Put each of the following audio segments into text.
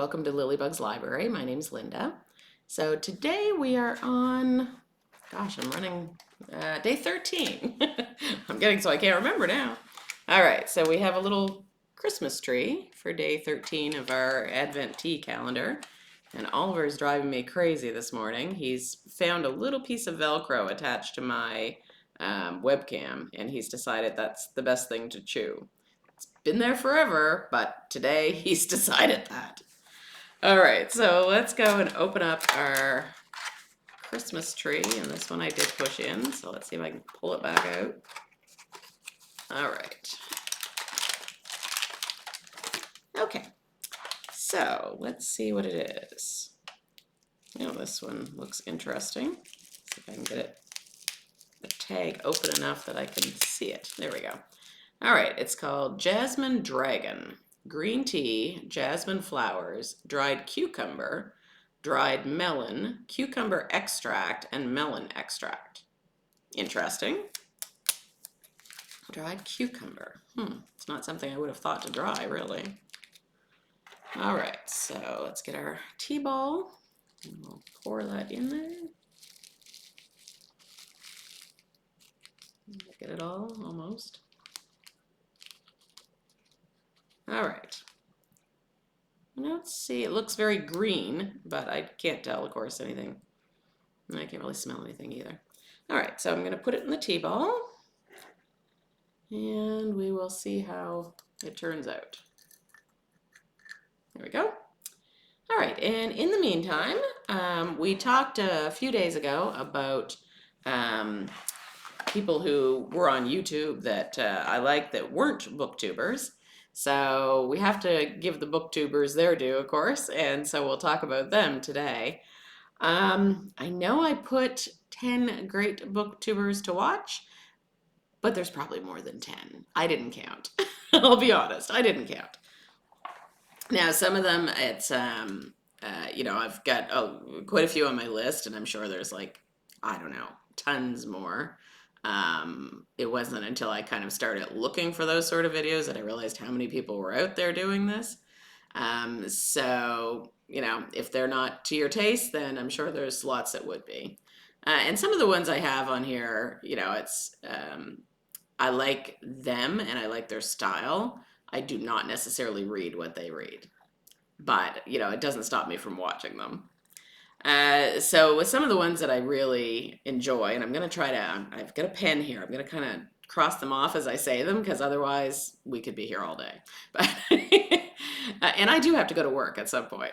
welcome to Lilybug's Library. My name's Linda. So today we are on, I'm running day 13. I'm getting so I can't remember now. All right, so we have a little Christmas tree for day 13 of our Advent tea calendar. And Oliver's driving me crazy this morning. He's found a little piece of Velcro attached to my webcam, and he's decided that's the best thing to chew. It's been there forever, but today he's decided that. All right, so let's go and open up our Christmas tree, and this one I did push in, so let's see if I can pull it back out. All right. Okay, so let's see what it is. Oh, this one looks interesting. See if I can get the tag open enough that I can see it. There we go. All right, it's called Jasmine Dragon. Green tea, jasmine flowers, dried cucumber, dried melon, cucumber extract, and melon extract. Interesting. Dried cucumber. It's not something I would have thought to dry, really. All right, so let's get our tea ball, and we'll pour that in there. Get it all, almost. All right. Let's see, it looks very green, but I can't tell, of course, anything. I can't really smell anything either. All right, so I'm going to put it in the tea ball, and we will see how it turns out. There we go. All right, and in the meantime, we talked a few days ago about people who were on YouTube that I liked that weren't booktubers. So we have to give the booktubers their due, of course, and so we'll talk about them today. I know I put 10 great booktubers to watch, but there's probably more than 10. I didn't count. I'll be honest, I didn't count. Now, some of them, it's, I've got quite a few on my list, and I'm sure there's tons more. It wasn't until I kind of started looking for those sort of videos that I realized how many people were out there doing this. So, if they're not to your taste, then I'm sure there's lots that would be. And some of the ones I have on here, I like them and I like their style. I do not necessarily read what they read, but, it doesn't stop me from watching them. So with some of the ones that I really enjoy, and I'm going to I've got a pen here, I'm going to kind of cross them off as I say them, because otherwise we could be here all day. But and I do have to go to work at some point.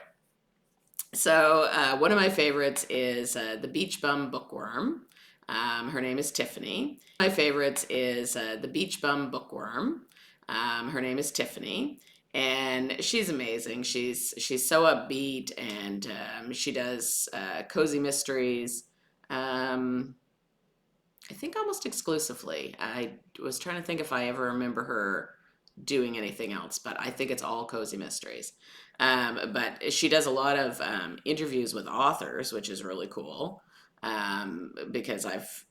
So one of my favorites is the Beach Bum Bookworm. Her name is Tiffany. My favorites is the Beach Bum Bookworm. Her name is Tiffany. And she's amazing. She's so upbeat, and she does cozy mysteries. I think almost exclusively. I was trying to think if I ever remember her doing anything else, but I think it's all cozy mysteries. But she does a lot of interviews with authors, which is really cool. Because I've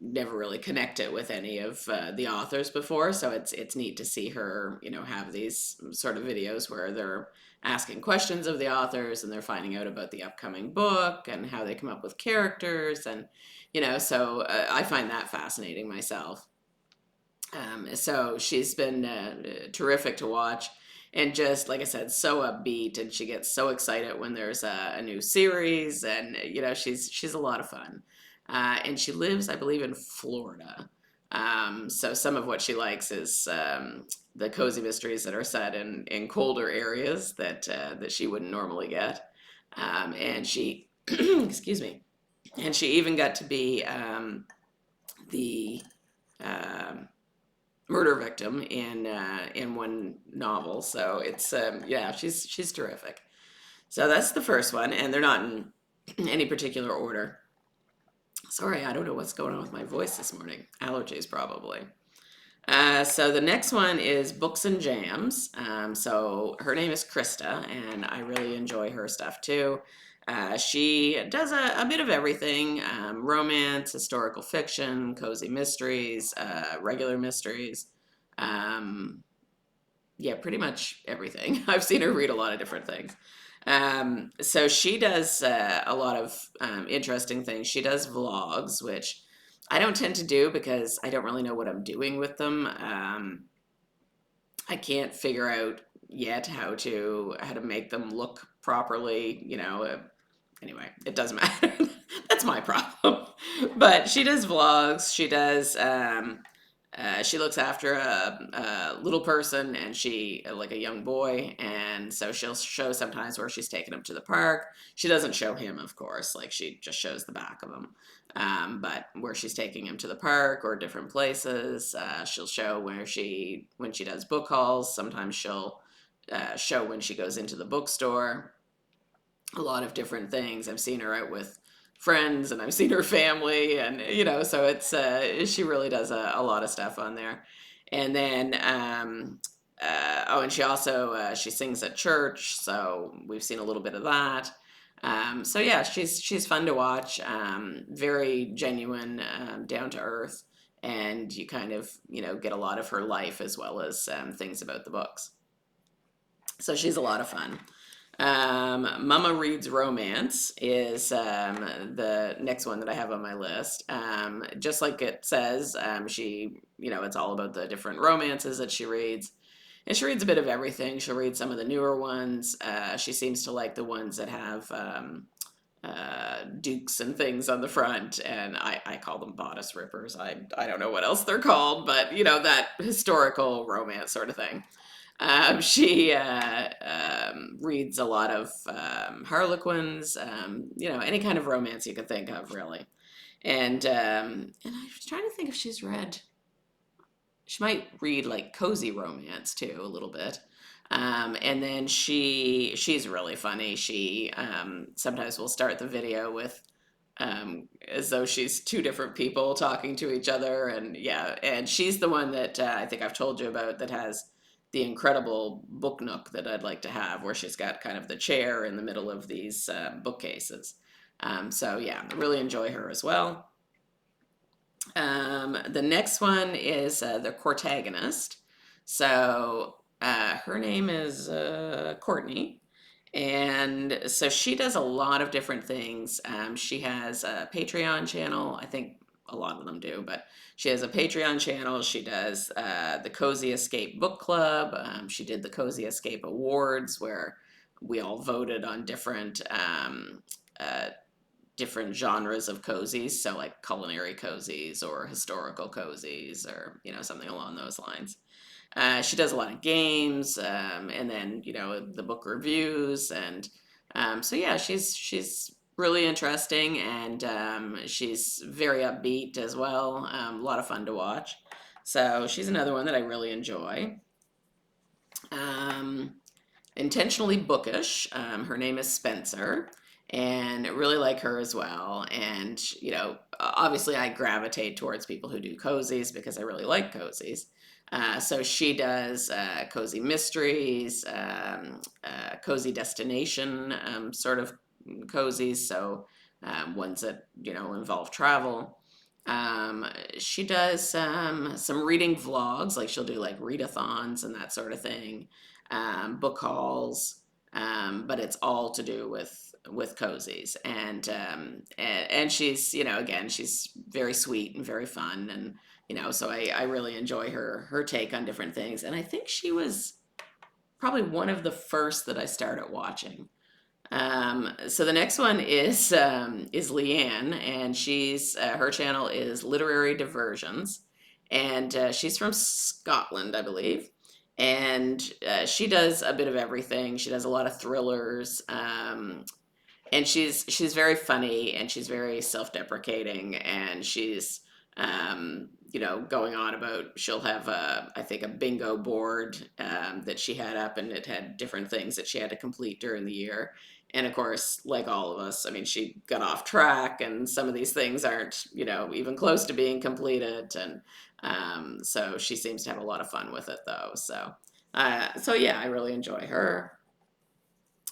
never really connected with any of the authors before, so it's neat to see her have these sort of videos where they're asking questions of the authors and they're finding out about the upcoming book and how they come up with characters, and so I find that fascinating myself. So she's been terrific to watch. And just, like I said, so upbeat, and she gets so excited when there's a new series, and, she's a lot of fun. And she lives, I believe, in Florida. So some of what she likes is the cozy mysteries that are set in colder areas that she wouldn't normally get. And she, excuse me, and she even got to be the murder victim in one novel. So it's she's terrific. So that's the first one, and they're not in any particular order. Sorry, I don't know what's going on with my voice this morning. Allergies probably. So the next one is Books and Jams. So her name is Krista, and I really enjoy her stuff too. She does a bit of everything: romance, historical fiction, cozy mysteries, regular mysteries. Yeah, pretty much everything. I've seen her read a lot of different things. So she does a lot of interesting things. She does vlogs, which I don't tend to do because I don't really know what I'm doing with them. I can't figure out yet how to make them look properly. Anyway, it doesn't matter. That's my problem. But she does vlogs. She looks after a little person, and she like a young boy, and so she'll show sometimes where she's taking him to the park. She doesn't show him, of course, like she just shows the back of him. But where she's taking him to the park or different places, she'll show when she does book hauls. Sometimes she'll show when she goes into the bookstore. A lot of different things. I've seen her out with friends, and I've seen her family, and so it's she really does a lot of stuff on there. And then oh, and she also she sings at church, so we've seen a little bit of that. So yeah, she's fun to watch. Very genuine, down to earth, and you kind of get a lot of her life as well as things about the books. So she's a lot of fun. Mama Reads Romance is the next one that I have on my list. Just like it says, it's all about the different romances that she reads. And she reads a bit of everything. She'll read some of the newer ones. She seems to like the ones that have dukes and things on the front, and I call them bodice rippers. I don't know what else they're called, but that historical romance sort of thing. She reads a lot of Harlequins, any kind of romance you could think of, really. And I was trying to think if she's read. She might read like cozy romance too, a little bit. And then she's really funny. She sometimes will start the video with as though she's two different people talking to each other. And yeah, and she's the one that I think I've told you about that has the incredible book nook that I'd like to have, where she's got kind of the chair in the middle of these bookcases. So yeah, I really enjoy her as well. The next one is the Cortagonist. So her name is Courtney. And so she does a lot of different things. She has a Patreon channel. I think a lot of them do, but she has a Patreon channel. She does the Cozy Escape Book Club. She did the Cozy Escape Awards, where we all voted on different genres of cozies, so like culinary cozies or historical cozies, or something along those lines. She does a lot of games, and then the book reviews, and so yeah, she's really interesting, and she's very upbeat as well. A lot of fun to watch. So she's another one that I really enjoy. Um, Intentionally Bookish. Her name is Spencer, and I really like her as well. And obviously, I gravitate towards people who do cozies because I really like cozies. So she does cozy mysteries, cozy destination sort of cozies, so ones that involve travel. She does some reading vlogs, like she'll do like readathons and that sort of thing, book hauls, but it's all to do with cozies. And she's again, she's very sweet and very fun, and so I really enjoy her take on different things. And I think she was probably one of the first that I started watching. So the next one is Leanne, and she's her channel is Literary Diversions, and she's from Scotland, I believe. And she does a bit of everything. She does a lot of thrillers, and she's very funny, and she's very self-deprecating, and she's going on about, she'll have I think a bingo board that she had up, and it had different things that she had to complete during the year. And of course, like all of us, I mean, she got off track, and some of these things aren't even close to being completed. And so she seems to have a lot of fun with it, though. So yeah, I really enjoy her.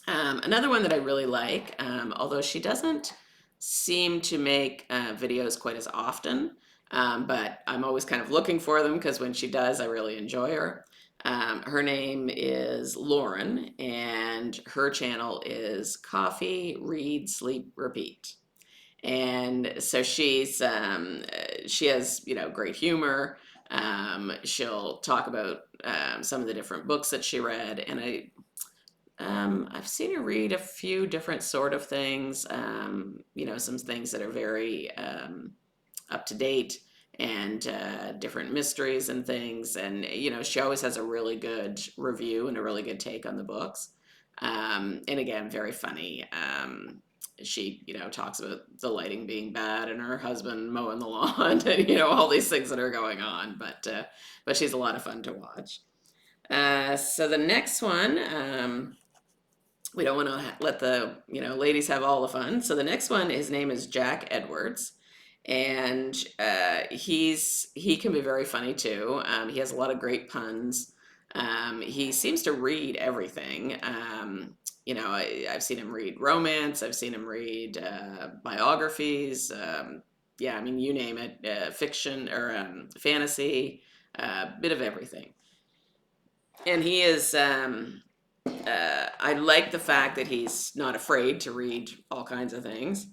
Another one that I really like, although she doesn't seem to make videos quite as often, but I'm always kind of looking for them, because when she does, I really enjoy her. Her name is Lauren, and her channel is Coffee, Read, Sleep, Repeat. And so she has, you know, great humor. She'll talk about some of the different books that she read, and I've seen her read a few different sort of things. You know, some things that are very up to date, and different mysteries and things. And you know, she always has a really good review and a really good take on the books. And again, very funny. She, you know, talks about the lighting being bad and her husband mowing the lawn, and you know, all these things that are going on. But she's a lot of fun to watch. So the next one, we don't want to let the, you know, ladies have all the fun. So the next one, his name is Jack Edwards, and he can be very funny too. He has a lot of great puns. He seems to read everything. You know, I've seen him read romance. I've seen him read biographies. Yeah, I mean, you name it, fiction or fantasy, bit of everything. And he is. I like the fact that he's not afraid to read all kinds of things.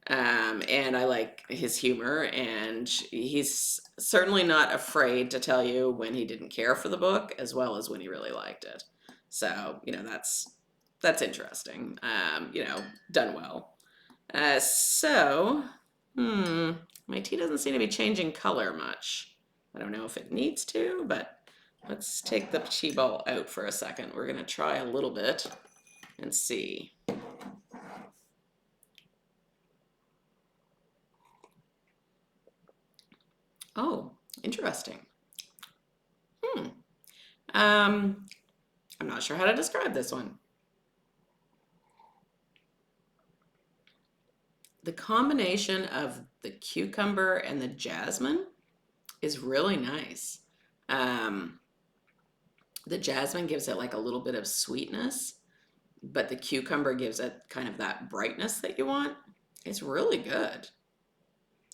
And I like his humor, and he's certainly not afraid to tell you when he didn't care for the book as well as when he really liked it. So, you know, that's interesting. You know, done well. So, my tea doesn't seem to be changing color much. I don't know if it needs to, but let's take the tea ball out for a second. We're gonna try a little bit and see. Oh, interesting. Hmm. Um, I'm not sure how to describe this one. The combination of the cucumber and the jasmine is really nice. Um, the jasmine gives it like a little bit of sweetness, but the cucumber gives it kind of that brightness that you want. It's really good.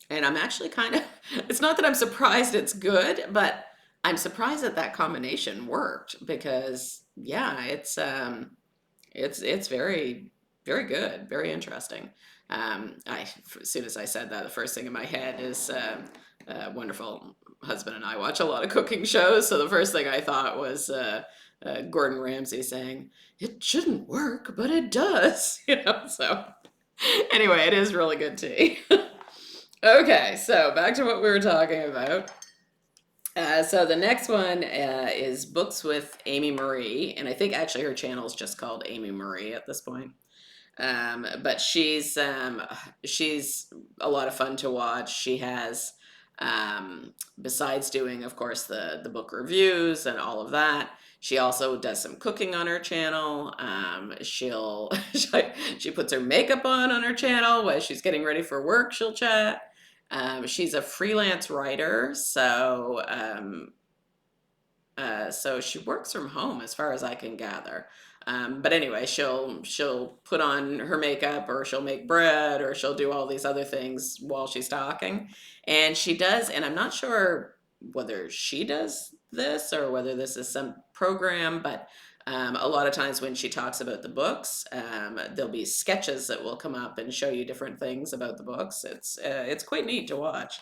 And I'm actually kind of, it's not that I'm surprised it's good, but I'm surprised that that combination worked because yeah, it's very, very good, very interesting. As soon as I said that, the first thing in my head is wonderful husband and I watch a lot of cooking shows, so the first thing I thought was Gordon Ramsay saying, "It shouldn't work, but it does," you know. So anyway, it is really good tea. Okay, so back to what we were talking about. So the next one is Books with Amy Marie, and I think actually her channel is just called Amy Marie at this point. But she's a lot of fun to watch. She has, besides doing, of course, the book reviews and all of that, she also does some cooking on her channel. She'll she puts her makeup on her channel while she's getting ready for work. She'll chat. She's a freelance writer, so she works from home as far as I can gather. But anyway, she'll put on her makeup, or she'll make bread, or she'll do all these other things while she's talking. And she does, and I'm not sure whether she does this or whether this is some program, but a lot of times when she talks about the books, there'll be sketches that will come up and show you different things about the books. It's quite neat to watch.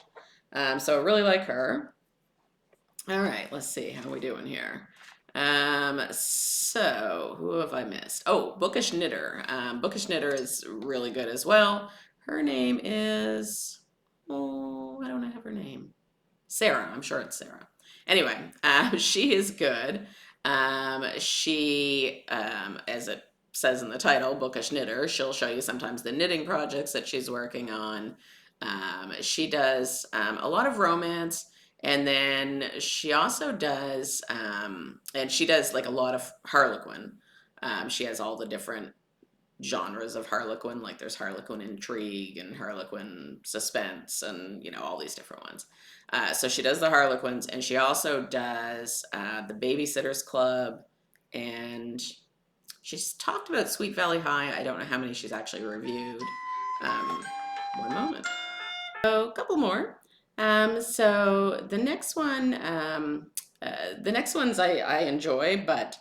So I really like her. All right, let's see how we doing here. So who have I missed? Oh, Bookish Knitter. Bookish Knitter is really good as well. Her name is, oh, I don't have her name. Sarah, I'm sure it's Sarah. Anyway, she is good. As it says in the title, Bookish Knitter, she'll show you sometimes the knitting projects that she's working on. She does a lot of romance, and then she also does, and she does like a lot of Harlequin. She has all the different genres of Harlequin, like there's Harlequin intrigue and Harlequin suspense, and you know, all these different ones. So she does the Harlequins, and she also does the Babysitters Club, and she's talked about Sweet Valley High. I don't know how many she's actually reviewed. One moment. So a couple more. So the next one, The next ones I enjoy, but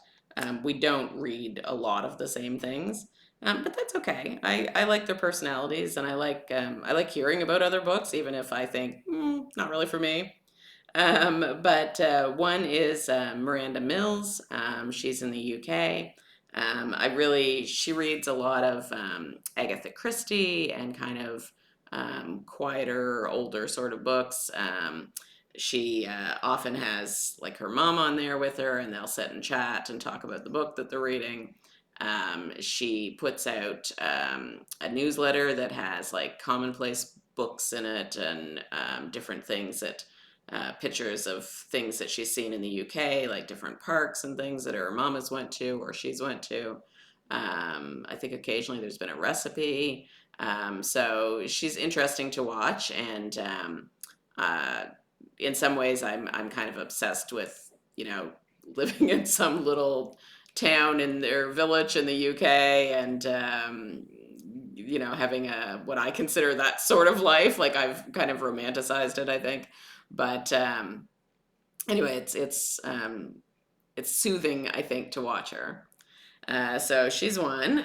we don't read a lot of the same things. But that's okay. I like their personalities, and I like hearing about other books, even if I think not really for me. But one is Miranda Mills. She's in the UK. She reads a lot of Agatha Christie and kind of quieter, older sort of books. She often has like her mom on there with her, and they'll sit and chat and talk about the book that they're reading. She puts out a newsletter that has like commonplace books in it and different things that pictures of things that she's seen in the UK, like different parks and things that her mom has went to or she's went to. I think occasionally there's been a recipe. So she's interesting to watch, and uh, in some ways, I'm kind of obsessed with living in some little town in their village in the UK, and having a what I consider that sort of life. Like I've kind of romanticized it, I think. But anyway, it's soothing, I think, to watch her. So she's one.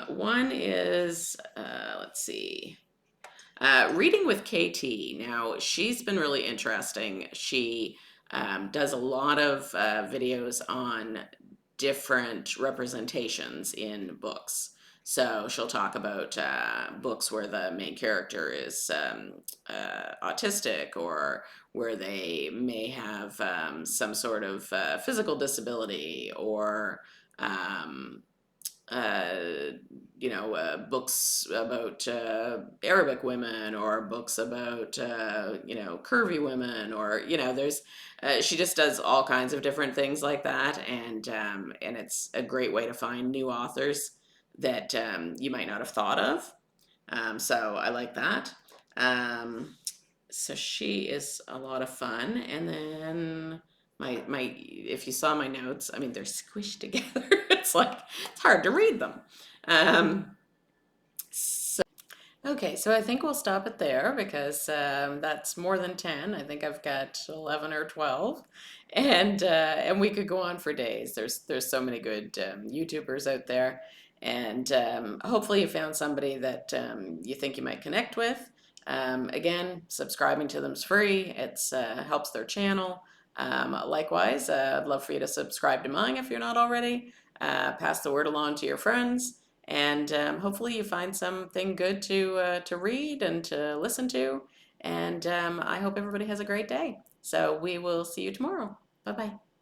One is let's see. Reading with KT. Now, she's been really interesting. She does a lot of videos on different representations in books. So she'll talk about books where the main character is autistic, or where they may have some sort of physical disability, or um, uh, books about Arabic women, or books about curvy women, or there's she just does all kinds of different things like that, and it's a great way to find new authors that you might not have thought of. So I like that. So she is a lot of fun, and then my if you saw my notes, I mean they're squished together. It's hard to read them. Um, Okay, so I think we'll stop it there because that's more than 10. I think I've got 11 or 12. And we could go on for days. There's so many good YouTubers out there. And hopefully you found somebody that you think you might connect with. Again, subscribing to them is free. It's helps their channel. Likewise, I'd love for you to subscribe to mine if you're not already. Pass the word along to your friends. And hopefully you find something good to read and to listen to. And I hope everybody has a great day. So we will see you tomorrow. Bye bye.